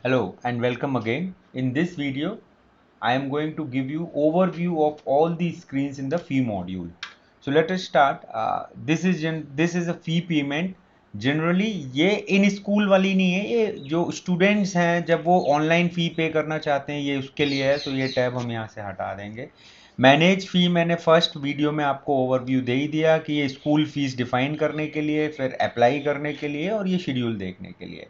Hello and welcome again. In this video, I am going to give you overview of all the screens in the fee module. So let us start. This is a fee payment. Generally ये in school वाली नहीं है, ये जो students हैं जब वो online फ़ी पे करना चाहते हैं ये उसके लिए है, तो ये टैब हम यहाँ से हटा देंगे। मैनेज फ़ी मैंने फर्स्ट वीडियो में आपको ओवरव्यू दे ही दिया कि ये स्कूल फीस डिफाइन करने के लिए, फिर अप्लाई करने के लिए और ये शेड्यूल देखने के लिए।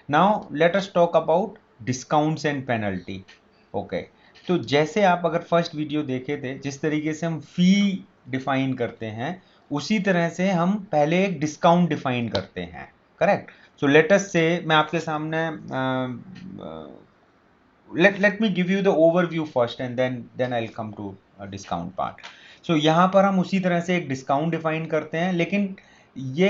Now let us talk about discounts and penalty. Okay, तो जैसे आप अगर फर्स्ट वीडियो देखे थे, जिस तरीके से हम फ़ी डिफाइन करते हैं उसी तरह से हम पहले एक डिस्काउंट डिफाइन करते हैं, करेक्ट। सो लेट अस से मैं आपके सामने let me give you the overview first and then I'll come to discount part. So यहाँ पर हम उसी तरह से एक डिस्काउंट डिफाइन करते हैं, लेकिन ये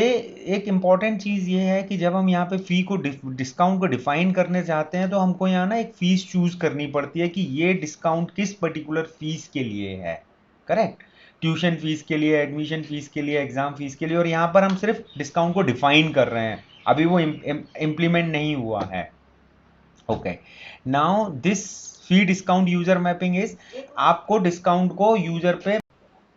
एक इम्पॉर्टेंट चीज़ ये है कि जब हम यहाँ पे फ़ी को डिस्काउंट को डिफाइन करने चाहते हैं तो हमको यहाँ ना एक फ़ीस चूज़ करनी पड़ती है कि ये डिस्काउंट किस पर्टिकुलर फ़ीस के लिए है, करेक्ट। ट्यूशन फीस के लिए, एडमिशन फीस के लिए, एग्ज़ाम फीस के लिए, और यहाँ पर हम सिर्फ डिस्काउंट को डिफाइन कर रहे हैं, अभी वो इम्प्लीमेंट नहीं हुआ है। Okay, now this fee discount user mapping is आपको डिस्काउंट को यूजर पे,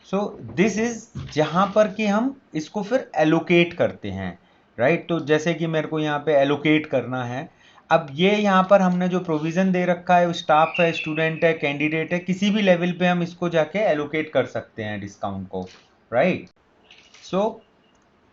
सो दिस इज जहां पर कि हम इसको फिर एलोकेट करते हैं, राइट। तो जैसे कि मेरे को यहाँ पे एलोकेट करना है, अब ये यहाँ पर हमने जो प्रोविजन दे रखा है, स्टाफ है, स्टूडेंट है, कैंडिडेट है, किसी भी लेवल पे हम इसको जाके एलोकेट कर सकते हैं डिस्काउंट को, राइट। सो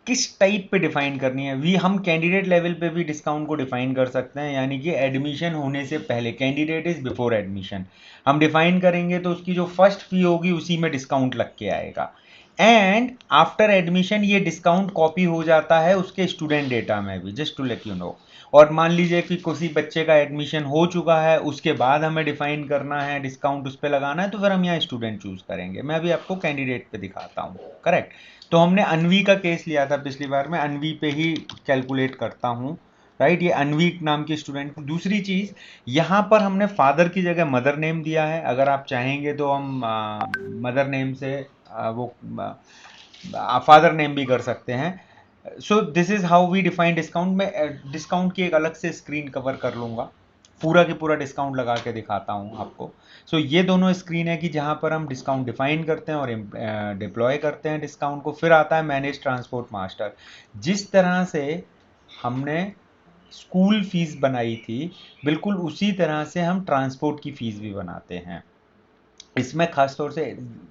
किस टाइप पे डिफाइन करनी है, हम कैंडिडेट लेवल पे भी डिस्काउंट को डिफाइन कर सकते हैं, यानी कि एडमिशन होने से पहले, कैंडिडेट इज बिफोर एडमिशन हम डिफाइन करेंगे तो उसकी जो फर्स्ट फी होगी उसी में डिस्काउंट लग के आएगा। एंड आफ्टर एडमिशन ये डिस्काउंट कॉपी हो जाता है उसके स्टूडेंट डेटा में भी, just to let you know. और मान लीजिए कि किसी बच्चे का एडमिशन हो चुका है, उसके बाद हमें डिफाइन करना है डिस्काउंट उस पर लगाना है, तो फिर हम यहाँ स्टूडेंट चूज करेंगे। मैं अभी आपको कैंडिडेट पे दिखाता हूँ, करेक्ट। तो हमने अनवी का केस लिया था पिछली बार, मैं अनवी पे ही कैलकुलेट करता हूँ, राइट। ये अनवी नाम की स्टूडेंट। दूसरी चीज़, यहाँ पर हमने फादर की जगह मदर नेम दिया है। अगर आप चाहेंगे तो हम मदर नेम से वो फादर नेम भी कर सकते हैं। So this is how we define discount. मैं डिस्काउंट की एक अलग से स्क्रीन कवर कर लूँगा, पूरा के पूरा डिस्काउंट लगा के दिखाता हूँ आपको। सो ये दोनों स्क्रीन है कि जहाँ पर हम डिस्काउंट डिफाइन करते हैं और डिप्लॉय करते हैं डिस्काउंट को। फिर आता है मैनेज ट्रांसपोर्ट मास्टर। जिस तरह से हमने स्कूल फीस बनाई थी, बिल्कुल उसी तरह से हम ट्रांसपोर्ट की फीस भी बनाते हैं। इसमें खासतौर से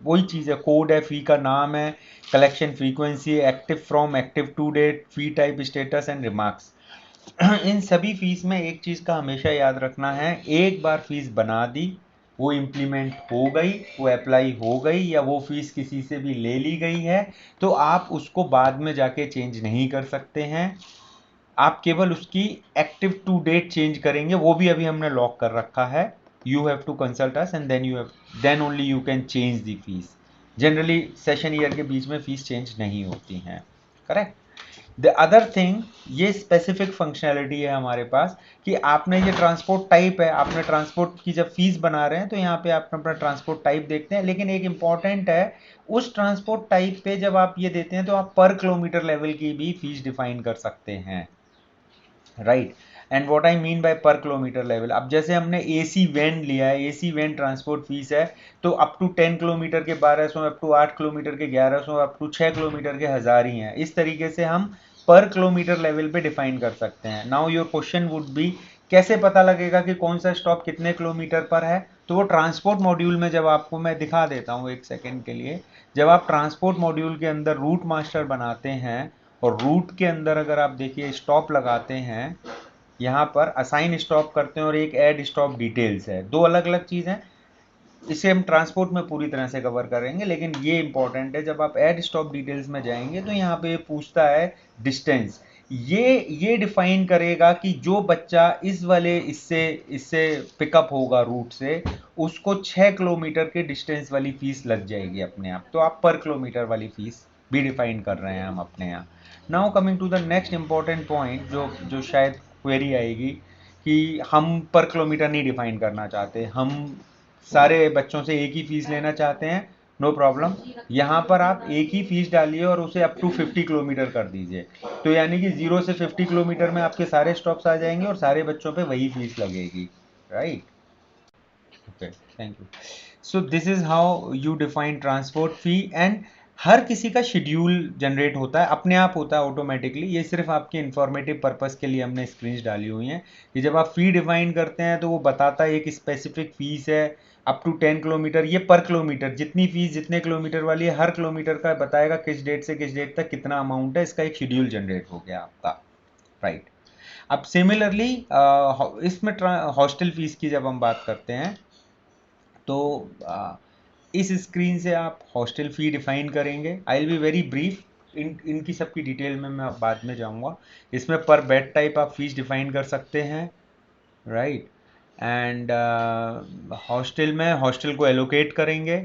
वही चीज़ है, कोड है, फी का नाम है, collection frequency, active from, active to date, fee type, status and remarks. इन सभी फीस में एक चीज़ का हमेशा याद रखना है, एक बार फीस बना दी, वो इम्प्लीमेंट हो गई, वो अप्लाई हो गई, या वो फीस किसी से भी ले ली गई है, तो आप उसको बाद में जाके चेंज नहीं कर सकते हैं। आप केवल उसकी एक्टिव टू डेट चेंज करेंगे, वो भी अभी हमने लॉक कर रखा है। You have to consult us and then only you can change the fees. Generally session year के बीच में फीस चेंज नहीं होती हैं, करेक्ट। द अदर थिंग, ये स्पेसिफिक फंक्शनैलिटी है हमारे पास कि आपने ये ट्रांसपोर्ट टाइप है, आपने ट्रांसपोर्ट की जब फीस बना रहे हैं तो यहाँ पे आप अपना ट्रांसपोर्ट टाइप देखते हैं, लेकिन एक इंपॉर्टेंट है, उस ट्रांसपोर्ट टाइप पे जब आप ये देते हैं तो आप पर किलोमीटर लेवल की भी फीस डिफाइन कर सकते हैं, right. And what I mean by पर किलोमीटर लेवल, अब जैसे हमने एसी वैन लिया है, एसी वैन ट्रांसपोर्ट फीस है, तो अप टू 10 किलोमीटर के 1200, अप टू 8 किलोमीटर के 1100, अप टू 6 किलोमीटर के 1000 ही हैं। इस तरीके से हम पर किलोमीटर लेवल पे डिफाइन कर सकते हैं। Now your question would be, कैसे पता लगेगा कि कौन सा स्टॉप कितने किलोमीटर पर है? तो वो ट्रांसपोर्ट मॉड्यूल में जब आपको मैं दिखा देता हूँ एक सेकेंड के लिए, जब आप ट्रांसपोर्ट मॉड्यूल के अंदर रूट मास्टर बनाते हैं और रूट के अंदर अगर आप देखिए स्टॉप लगाते हैं, यहाँ पर असाइन स्टॉप करते हैं और एक ऐड स्टॉप डिटेल्स है, दो अलग अलग चीज़ हैं। इसे हम ट्रांसपोर्ट में पूरी तरह से कवर करेंगे, लेकिन ये इंपॉर्टेंट है, जब आप ऐड स्टॉप डिटेल्स में जाएंगे तो यहाँ पे पूछता है डिस्टेंस। ये डिफाइन करेगा कि जो बच्चा इस वाले इससे इससे पिकअप होगा रूट से, उसको 6 किलोमीटर के डिस्टेंस वाली फीस लग जाएगी अपने आप। तो आप पर किलोमीटर वाली फीस भी डिफाइन कर रहे हैं हम अपने यहाँ। Now coming to the next important point, जो जो शायद क्वेरी आएगी कि हम पर किलोमीटर नहीं डिफाइन करना चाहते, हम सारे बच्चों से एक ही फीस लेना चाहते हैं, नो प्रॉब्लम। यहाँ पर आप एक ही फीस डालिए और उसे अप टू 50 किलोमीटर कर दीजिए, तो यानी कि 0 से 50 किलोमीटर में आपके सारे स्टॉप्स आ जाएंगे और सारे बच्चों पे वही फीस लगेगी, right. Okay, thank you. So this is how you define transport fee, and हर किसी का शेड्यूल जनरेट होता है, अपने आप होता है ऑटोमेटिकली। ये सिर्फ आपके इंफॉर्मेटिव पर्पस के लिए हमने स्क्रीन्स डाली हुई हैं कि जब आप फी डिफाइन करते हैं तो वो बताता है एक स्पेसिफिक फीस है अप टू 10 किलोमीटर, ये पर किलोमीटर जितनी फीस जितने किलोमीटर वाली है, हर किलोमीटर का बताएगा किस डेट से किस डेट तक कितना अमाउंट है, इसका एक शेड्यूल जनरेट हो गया आपका, राइट। अब सिमिलरली इसमें हॉस्टल फीस की जब हम बात करते हैं तो इस स्क्रीन से आप हॉस्टल फ़ी डिफ़ाइन करेंगे। I will be very brief, इनकी सबकी डिटेल में मैं बाद में जाऊंगा। इसमें पर बेड टाइप आप फीस डिफ़ाइन कर सकते हैं, राइट। एंड हॉस्टल में हॉस्टल को एलोकेट करेंगे,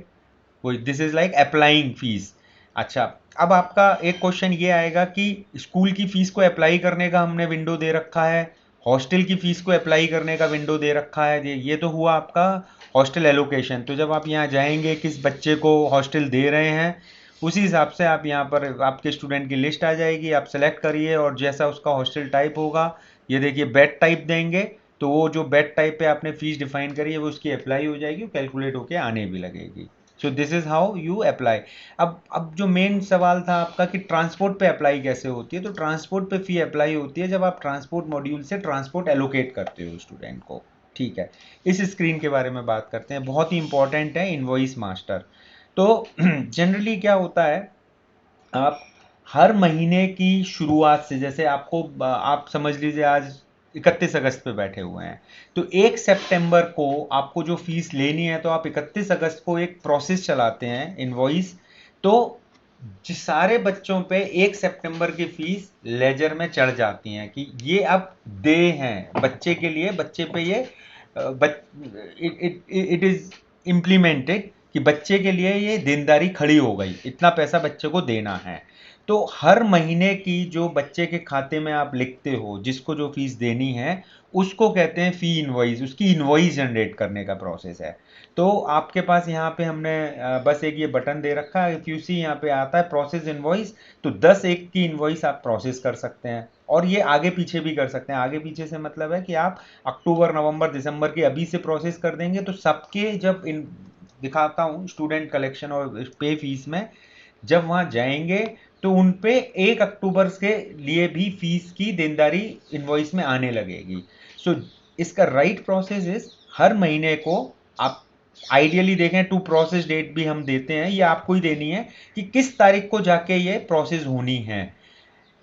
वो this is like applying fees. अच्छा, अब आपका एक क्वेश्चन ये आएगा कि स्कूल की फ़ीस को अप्लाई करने का हमने विंडो दे रखा है, हॉस्टल की फ़ीस को अप्लाई करने का विंडो दे रखा है, ये तो हुआ आपका हॉस्टल एलोकेशन। तो जब आप यहाँ जाएंगे किस बच्चे को हॉस्टल दे रहे हैं, उसी हिसाब से आप यहाँ पर आपके स्टूडेंट की लिस्ट आ जाएगी, आप सेलेक्ट करिए और जैसा उसका हॉस्टल टाइप होगा, ये देखिए बेड टाइप देंगे, तो वो जो बेड टाइप पे आपने फीस डिफाइन करी है वो उसकी अप्लाई हो जाएगी, कैलकुलेट होके आने भी लगेगी। सो this is how you apply. अब जो मेन सवाल था आपका कि ट्रांसपोर्ट पे अप्लाई कैसे होती है, तो ट्रांसपोर्ट पे फी अप्लाई होती है जब आप ट्रांसपोर्ट मॉड्यूल से ट्रांसपोर्ट एलोकेट करते हो स्टूडेंट को, ठीक है। इस स्क्रीन के बारे में बात करते हैं, बहुत ही इंपॉर्टेंट है इनवॉइस मास्टर। तो जनरली क्या होता है, आप हर महीने की शुरुआत से, जैसे आपको आप समझ लीजिए आज 31 अगस्त पे बैठे हुए हैं, तो 1 सितंबर को आपको जो फीस लेनी है तो आप 31 अगस्त को एक प्रोसेस चलाते हैं इनवॉइस, तो जिस सारे बच्चों पे 1 सितंबर की फीस लेजर में चढ़ जाती हैं कि ये अब दे हैं बच्चे के लिए, बच्चे पे ये इट इज इम्प्लीमेंटेड कि बच्चे के लिए ये देनदारी खड़ी हो गई, इतना पैसा बच्चे को देना है। तो हर महीने की जो बच्चे के खाते में आप लिखते हो जिसको जो फीस देनी है, उसको कहते हैं फी इनवॉइस, उसकी इनवॉइस जनरेट करने का प्रोसेस है। तो आपके पास यहाँ पे हमने बस एक ये बटन दे रखा है, इफ यू सी यहाँ पे आता है प्रोसेस इनवॉइस, तो 10 एक की इनवॉइस आप प्रोसेस कर सकते हैं, और ये आगे पीछे भी कर सकते हैं। आगे पीछे से मतलब है कि आप अक्टूबर नवंबर दिसंबर की अभी से प्रोसेस कर देंगे, तो सबके जब इन दिखाता हूँ स्टूडेंट कलेक्शन और पे फीस में, जब वहाँ जाएंगे तो उन पे 1 अक्टूबर के लिए भी फीस की देनदारी इनवॉइस में आने लगेगी। सो इसका राइट प्रोसेस इज हर महीने को आप आइडियली देखें, टू प्रोसेस डेट भी हम देते हैं, ये आपको ही देनी है कि किस तारीख को जाके ये प्रोसेस होनी है।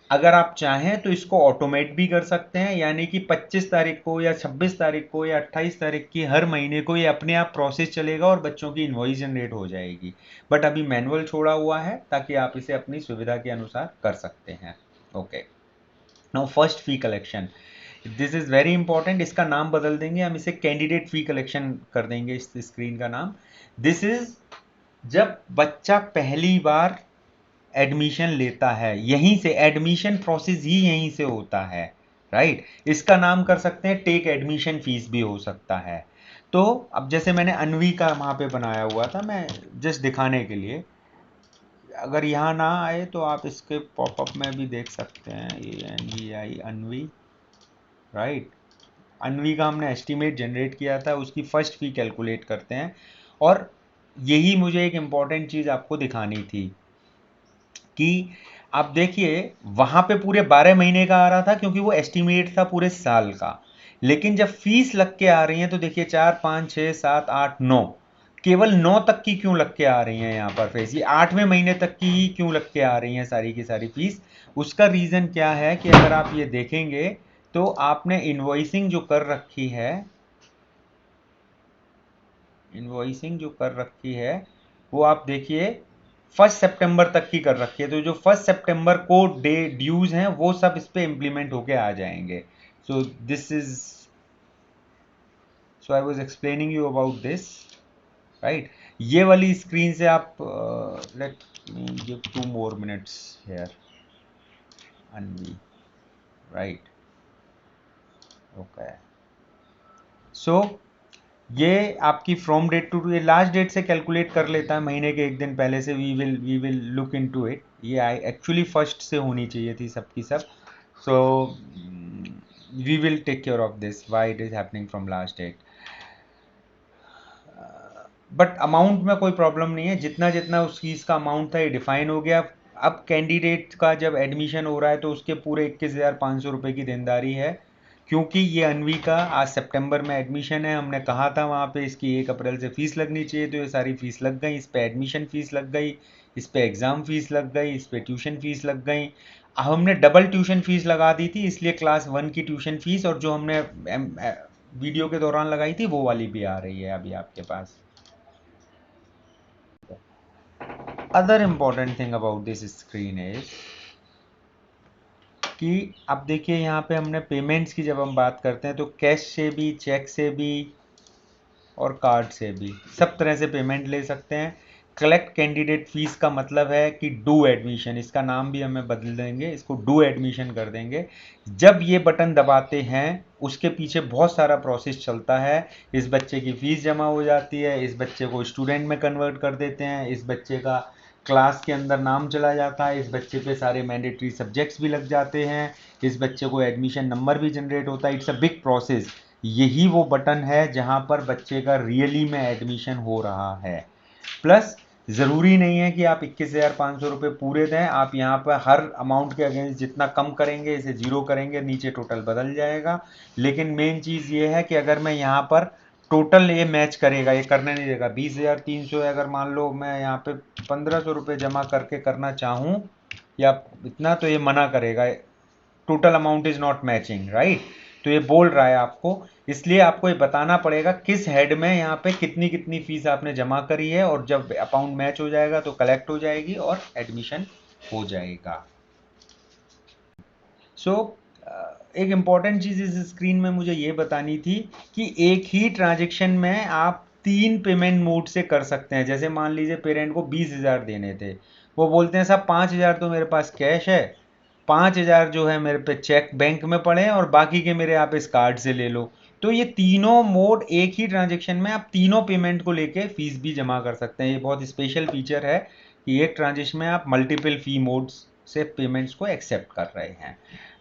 अगर आप चाहें तो इसको ऑटोमेट भी कर सकते हैं, यानी कि 25 तारीख को या 26 तारीख को या 28 तारीख की हर महीने को ये अपने आप प्रोसेस चलेगा और बच्चों की इनवॉइस जनरेट हो जाएगी। बट अभी मैनुअल छोड़ा हुआ है ताकि आप इसे अपनी सुविधा के अनुसार कर सकते हैं। Okay, now first fee collection, this is very important, इसका नाम बदल देंगे, हम इसे कैंडिडेट फी कलेक्शन कर देंगे इस स्क्रीन का नाम। दिस इज जब बच्चा पहली बार एडमिशन लेता है, यहीं से एडमिशन प्रोसेस ही यहीं से होता है, राइट। इसका नाम कर सकते हैं टेक एडमिशन फीस भी हो सकता है। तो अब जैसे मैंने अनवी का वहाँ पे बनाया हुआ था, मैं जस्ट दिखाने के लिए, अगर यहाँ ना आए तो आप इसके पॉपअप में भी देख सकते हैं, ANVI अनवी, राइट। अनवी का हमने एस्टीमेट जनरेट किया था, उसकी फर्स्ट फी कैलकुलेट करते हैं, और यही मुझे एक इम्पॉर्टेंट चीज़ आपको दिखानी थी कि आप देखिए वहाँ पे पूरे 12 महीने का आ रहा था क्योंकि वो एस्टीमेट था पूरे साल का, लेकिन जब फीस लग के आ रही है तो देखिए 4 5 6 7 8 9, केवल 9 तक की क्यों लग के आ रही हैं यहाँ पर फीस, ये 8वें महीने तक की ही क्यों लग के आ रही हैं सारी की सारी फीस। उसका रीज़न क्या है कि अगर आप ये देखेंगे तो आपने इन्वॉइसिंग जो कर रखी है, इन्वॉइसिंग जो कर रखी है वो आप देखिए 1 सितंबर तक की कर रखी है, तो जो 1 सितंबर को डे ड्यूज हैं वो सब इस पे इम्प्लीमेंट होके आ जाएंगे। So this is, so I was explaining you about this, right. ये वाली स्क्रीन से आप let me give 2 more minutes here, Anvi, right. Okay, so ये आपकी फ्रॉम डेट टू ये लास्ट डेट से कैलकुलेट कर लेता है, महीने के एक दिन पहले से। We will look into it. ये आई एक्चुअली फर्स्ट से होनी चाहिए थी सबकी सब। So we will take care of this why it is happening from last date. But amount में कोई प्रॉब्लम नहीं है, जितना जितना उस फीस का अमाउंट था ये डिफाइन हो गया। अब कैंडिडेट का जब एडमिशन हो रहा है तो उसके पूरे 21,500 रुपये की देनदारी है, क्योंकि ये अनवी का आज सितंबर में एडमिशन है। हमने कहा था वहाँ पे इसकी 1 अप्रैल से फ़ीस लगनी चाहिए, तो ये सारी फ़ीस लग गई। इस पे एडमिशन फ़ीस लग गई, इस पे एग्ज़ाम फ़ीस लग गई, इस पे ट्यूशन फ़ीस लग गई। हमने डबल ट्यूशन फ़ीस लगा दी थी, इसलिए क्लास 1 की ट्यूशन फ़ीस और जो हमने वीडियो के दौरान लगाई थी वो वाली भी आ रही है अभी आपके पास। Other important thing about this screen is कि अब देखिए यहाँ पे हमने पेमेंट्स की जब हम बात करते हैं तो कैश से भी, चेक से भी और कार्ड से भी सब तरह से पेमेंट ले सकते हैं। कलेक्ट कैंडिडेट फीस का मतलब है कि डू एडमिशन, इसका नाम भी हमें बदल देंगे, इसको डू एडमिशन कर देंगे। जब ये बटन दबाते हैं उसके पीछे बहुत सारा प्रोसेस चलता है। इस बच्चे की फ़ीस जमा हो जाती है, इस बच्चे को स्टूडेंट में कन्वर्ट कर देते हैं, इस बच्चे का क्लास के अंदर नाम चला जाता है, इस बच्चे पे सारे मैंडेटरी सब्जेक्ट्स भी लग जाते हैं, इस बच्चे को एडमिशन नंबर भी जनरेट होता है। It's a big process. यही वो बटन है जहाँ पर बच्चे का रियली में एडमिशन हो रहा है। प्लस ज़रूरी नहीं है कि आप 21,500 रुपये पूरे दें, आप यहाँ पर हर अमाउंट के अगेंस्ट जितना कम करेंगे, इसे जीरो करेंगे, नीचे टोटल बदल जाएगा। लेकिन मेन चीज़ ये है कि अगर मैं यहाँ पर टोटल ये मैच करेगा, ये करने नहीं देगा। 20,300 है, अगर मान लो मैं यहाँ पे 1,500 रुपये जमा करके करना चाहूँ या इतना, तो ये मना करेगा। Total amount is not matching, right. तो ये बोल रहा है आपको, इसलिए आपको ये बताना पड़ेगा किस हेड में यहाँ पे कितनी कितनी फीस आपने जमा करी है, और जब अकाउंट मैच हो जाएगा तो कलेक्ट हो जाएगी और एडमिशन हो जाएगा। सो एक इम्पॉर्टेंट चीज़ इस स्क्रीन में मुझे ये बतानी थी कि एक ही ट्रांजेक्शन में आप 3 पेमेंट मोड से कर सकते हैं। जैसे मान लीजिए पेरेंट को 20,000 देने थे, वो बोलते हैं साहब 5,000 तो मेरे पास कैश है, 5,000 जो है मेरे पे चेक बैंक में पड़े हैं और बाकी के मेरे आप इस कार्ड से ले लो। तो ये तीनों मोड एक ही ट्रांजेक्शन में आप तीनों पेमेंट को लेके फीस भी जमा कर सकते हैं। ये बहुत स्पेशल फीचर है कि एक ट्रांजेक्शन में आप मल्टीपल फी मोड्स से पेमेंट्स को एक्सेप्ट कर रहे हैं।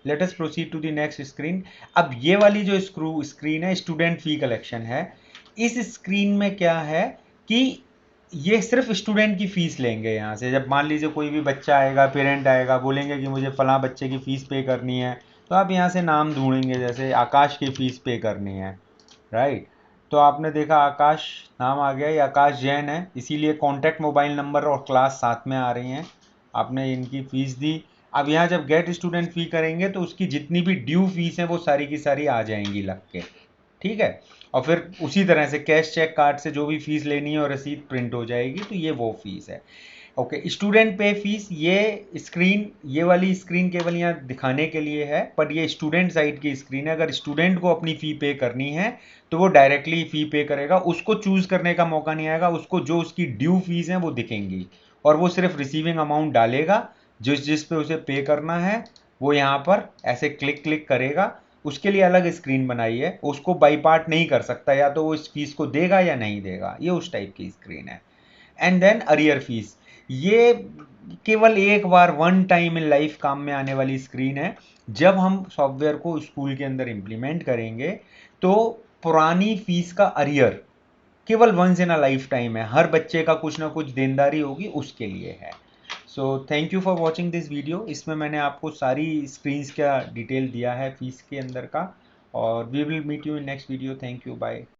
Let us proceed to the next screen. अब ये वाली जो स्क्रीन है स्टूडेंट फी कलेक्शन है। इस स्क्रीन में क्या है कि ये सिर्फ स्टूडेंट की फ़ीस लेंगे। यहाँ से जब मान लीजिए कोई भी बच्चा आएगा, पेरेंट आएगा, बोलेंगे कि मुझे फ़लाँ बच्चे की फ़ीस पे करनी है, तो आप यहाँ से नाम ढूंढेंगे, जैसे आकाश की फ़ीस पे करनी है, राइट। तो आपने देखा आकाश नाम आ गया, ये आकाश जैन है, इसीलिए कॉन्टैक्ट मोबाइल नंबर और क्लास साथ में आ रही हैं। आपने इनकी फ़ीस दी। अब यहाँ जब गेट स्टूडेंट फ़ी करेंगे तो उसकी जितनी भी ड्यू फीस है वो सारी की सारी आ जाएंगी लग के, ठीक है। और फिर उसी तरह से कैश चेक कार्ड से जो भी फीस लेनी है और रसीद प्रिंट हो जाएगी, तो ये वो फीस है। ओके, स्टूडेंट पे फीस, ये वाली स्क्रीन केवल यहाँ दिखाने के लिए है, पर ये स्टूडेंट साइड की स्क्रीन है। अगर स्टूडेंट को अपनी फ़ी पे करनी है तो वो डायरेक्टली फ़ी पे करेगा, उसको चूज़ करने का मौका नहीं आएगा, उसको जो उसकी ड्यू फीस हैं वो दिखेंगी और वो सिर्फ रिसीविंग अमाउंट डालेगा। जिस जिस पे उसे पे करना है वो यहाँ पर ऐसे क्लिक क्लिक करेगा। उसके लिए अलग स्क्रीन बनाई है, उसको बाई पार्ट नहीं कर सकता, या तो वो इस फीस को देगा या नहीं देगा, ये उस टाइप की स्क्रीन है। एंड देन अरियर फीस, ये केवल एक बार वन टाइम इन लाइफ काम में आने वाली स्क्रीन है। जब हम सॉफ्टवेयर को स्कूल के अंदर इम्प्लीमेंट करेंगे तो पुरानी फीस का अरियर केवल once in a lifetime है, हर बच्चे का कुछ ना कुछ देनदारी होगी उसके लिए है। So thank you for watching this video. इसमें मैंने आपको सारी स्क्रीन्स का डिटेल दिया है फीस के अंदर का, और we will meet you in next video. Thank you, bye.